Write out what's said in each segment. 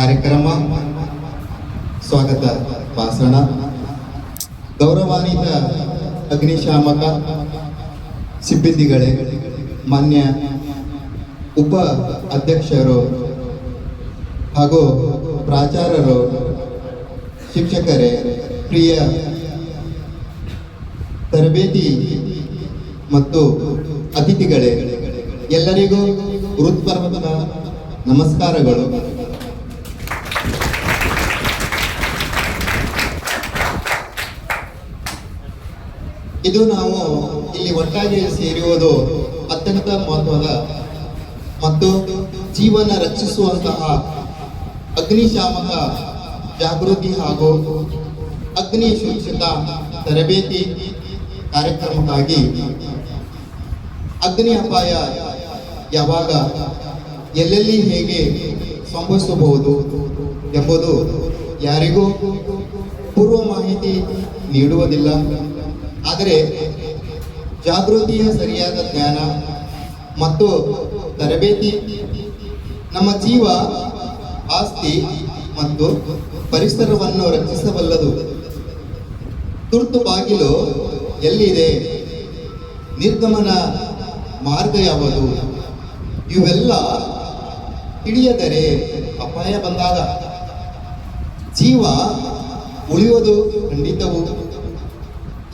ಕಾರ್ಯಕ್ರಮ ಸ್ವಾಗತ ಭಾಷಣ. ಗೌರವಾನ್ವಿತ ಅಗ್ನಿಶಾಮಕ ಸಿಬ್ಬಂದಿಗಳೇ, ಮಾನ್ಯ ಉಪ ಅಧ್ಯಕ್ಷರು ಹಾಗೂ ಪ್ರಾಚಾರ್ಯರು, ಶಿಕ್ಷಕರೇ, ಪ್ರಿಯ ತರಬೇತಿ ಮತ್ತು ಅತಿಥಿಗಳೇ, ಎಲ್ಲರಿಗೂ ಹೃತ್ಪೂರ್ವಕ ನಮಸ್ಕಾರಗಳು. ಇದು ನಾವು ಇಲ್ಲಿ ಒಟ್ಟಾಗಿ ಸೇರಿರುವುದು ಅತ್ಯಂತ ಮಹತ್ವದ ಮತ್ತು ಜೀವನ ರಕ್ಷಿಸುವಂತಹ ಅಗ್ನಿಶಾಮಕ ಜಾಗೃತಿ ಹಾಗೂ ಅಗ್ನಿ ಸುರಕ್ಷತಾ ತರಬೇತಿ ಕಾರ್ಯಕ್ರಮಕ್ಕಾಗಿ. ಅಗ್ನಿ ಅಪಾಯ ಯಾವಾಗ, ಎಲ್ಲೆಲ್ಲಿ, ಹೇಗೆ ಸಂಭವಿಸಬಹುದು ಎಂಬುದು ಯಾರಿಗೂ ಪೂರ್ವ ಮಾಹಿತಿ ನೀಡುವುದಿಲ್ಲ. ಆದರೆ ಜಾಗೃತಿಯ ಸರಿಯಾದ ಜ್ಞಾನ ಮತ್ತು ತರಬೇತಿ ನಮ್ಮ ಜೀವ, ಆಸ್ತಿ ಮತ್ತು ಪರಿಸರವನ್ನು ರಕ್ಷಿಸಬಲ್ಲದು. ತುರ್ತು ಬಾಗಿಲು ಎಲ್ಲಿದೆ, ನಿರ್ಗಮನ ಮಾರ್ಗ ಯಾವುದು, ಇವೆಲ್ಲ ತಿಳಿಯದರೆ ಅಪಾಯ ಬಂದಾಗ ಜೀವ ಉಳಿಯುವುದು ಖಂಡಿತವು.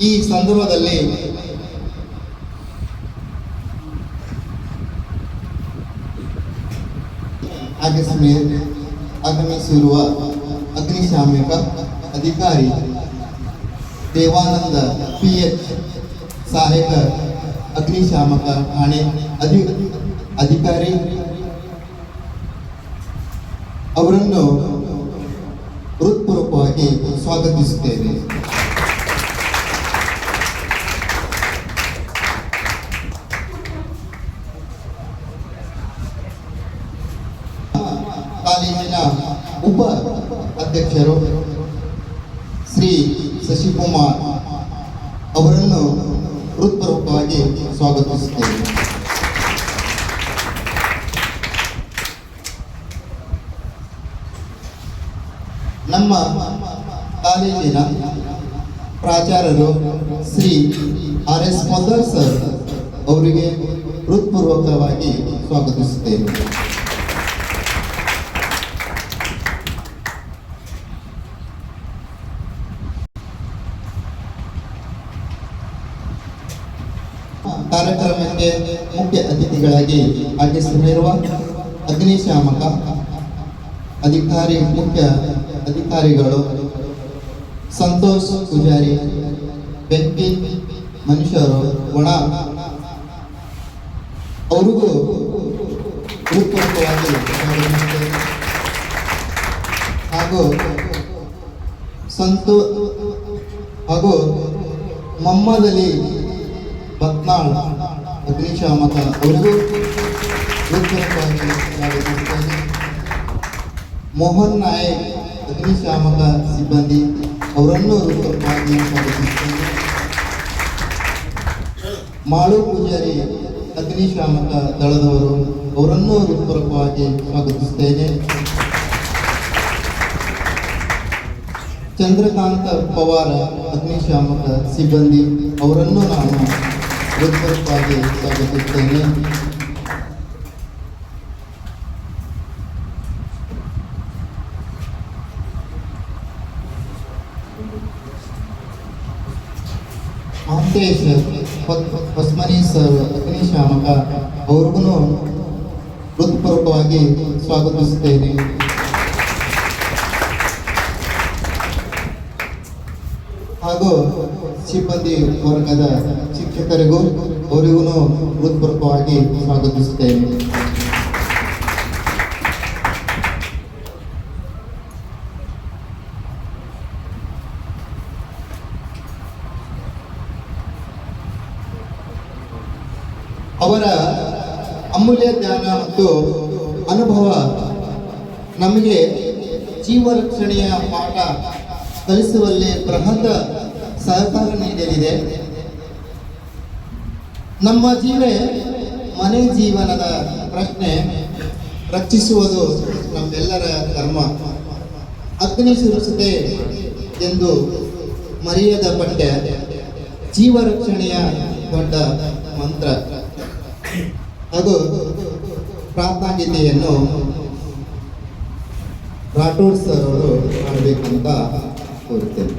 ಈ ಸಂದರ್ಭದಲ್ಲಿ ಆಗಮಿಸಿರುವ ಅಗ್ನಿಶಾಮಕ ಅಧಿಕಾರಿ ದೇವಾನಂದ PH, ಸಹಾಯಕ ಅಗ್ನಿಶಾಮಕ ಠಾಣೆ ಅಧಿಕಾರಿ ಅವರನ್ನು ಹೃತ್ಪೂರ್ವಕವಾಗಿ ಸ್ವಾಗತಿಸುತ್ತೇನೆ. ಕಾಲೇಜಿನ ಉಪ ಅಧ್ಯಕ್ಷರು ಶ್ರೀ ಶಶಿಕುಮಾರ್ ಅವರನ್ನು ಹೃತ್ಪೂರ್ವಕವಾಗಿ ಸ್ವಾಗತಿಸುತ್ತೇವೆ. ನಮ್ಮ ಕಾಲೇಜಿನ ಪ್ರಾಚಾರ್ಯರು ಶ್ರೀ RS ಪೊದ್ದಾರ್ ಸರ್ ಅವರಿಗೆ ಹೃತ್ಪೂರ್ವಕವಾಗಿ ಸ್ವಾಗತಿಸುತ್ತೇವೆ. ಕಾರ್ಯಕ್ರಮಕ್ಕೆ ಮುಖ್ಯ ಅತಿಥಿಗಳಾಗಿ ಆಗಮಿಸಿರುವ ಅಗ್ನಿಶಾಮಕ ಮುಖ್ಯ ಅಧಿಕಾರಿಗಳು ಸಂತೋಷ್ ಪೂಜಾರಿ, ಬೆಂಕಿ ಮನುಷ್ಯರು ಗುಣ ಅವರಿಗೂ ಹೃತ್ಪೂರ್ವಕವಾಗಿ ಹಾಗೂ ಹಾಗೂ ಮೊಹಮ್ಮದ್ ಅಲಿ ಬತ್ನಾಳ್ ಅಗ್ನಿಶಾಮಕ ಅವರಿಗೂ ಹೃತ್ಪೂರ್ವಕವಾಗಿ ಸ್ವಾಗತಿಸುತ್ತೇನೆ. ಮೋಹನ್ ನಾಯಕ್ ಅಗ್ನಿಶಾಮಕ ಸಿಬ್ಬಂದಿ ಅವರನ್ನು ಹೃತ್ಪೂರ್ವಕವಾಗಿ ಸ್ವಾಗತಿಸುತ್ತೇನೆ. ಮಾಳು ಪೂಜಾರಿ ಅಗ್ನಿಶಾಮಕ ದಳದವರು ಅವರನ್ನು ಹೃತ್ಪೂರ್ವಕವಾಗಿ ಸ್ವಾಗತಿಸುತ್ತೇನೆ. ಚಂದ್ರಕಾಂತ ಪವಾರ್ ಅಗ್ನಿಶಾಮಕ ಸಿಬ್ಬಂದಿ ಅವರನ್ನು ನಾನು ಹೃತ್ಪೂರ್ವಕವಾಗಿ ಸ್ವಾಗತಿಸುತ್ತೇನೆ. ಮಹಂತೇಶ್ ಹೊಸ್ಮನಿ ಸರ್ ಅಗ್ನಿಶಾಮಕ ಅವ್ರಿಗೂ ಹೃತ್ಪೂರ್ವಕವಾಗಿ ಸ್ವಾಗತಿಸುತ್ತೇನೆ. ಹಾಗೂ ಸಿಬ್ಬಂದಿ ವರ್ಗದ ಶಿಕ್ಷಕರಿಗೂ ಅವರಿಗೂ ಹೃತ್ಪೂರ್ವಕವಾಗಿ ಸ್ವಾಗತಿಸುತ್ತೇನೆ. ಅವರ ಅಮೂಲ್ಯ ಜ್ಞಾನ ಮತ್ತು ಅನುಭವ ನಮಗೆ ಜೀವ ರಕ್ಷಣೆಯ ಪಾಠ ಕಲಿಸುವಲ್ಲಿ ಬೃಹತ್ ಸಹಕಾರ ನೀಡಲಿದೆ. ನಮ್ಮ ಮನೆ ಜೀವನದ ಪ್ರಶ್ನೆ ರಕ್ಷಿಸುವುದು ನಮ್ಮೆಲ್ಲರ ಧರ್ಮ. ಅಗ್ನಿ ಸುರಕ್ಷತೆ ಎಂದು ಮರೆಯದ ಪಠ್ಯ ಜೀವ ರಕ್ಷಣೆಯ ದೊಡ್ಡ ಮಂತ್ರ ಹಾಗೂ ಪ್ರಾರ್ಥನಾಗೀತೆಯನ್ನು ರಾಠೋಡ್ ಸರ್ ಅವರು ಮಾಡಬೇಕಂತ ಕೋರುತ್ತೇನೆ.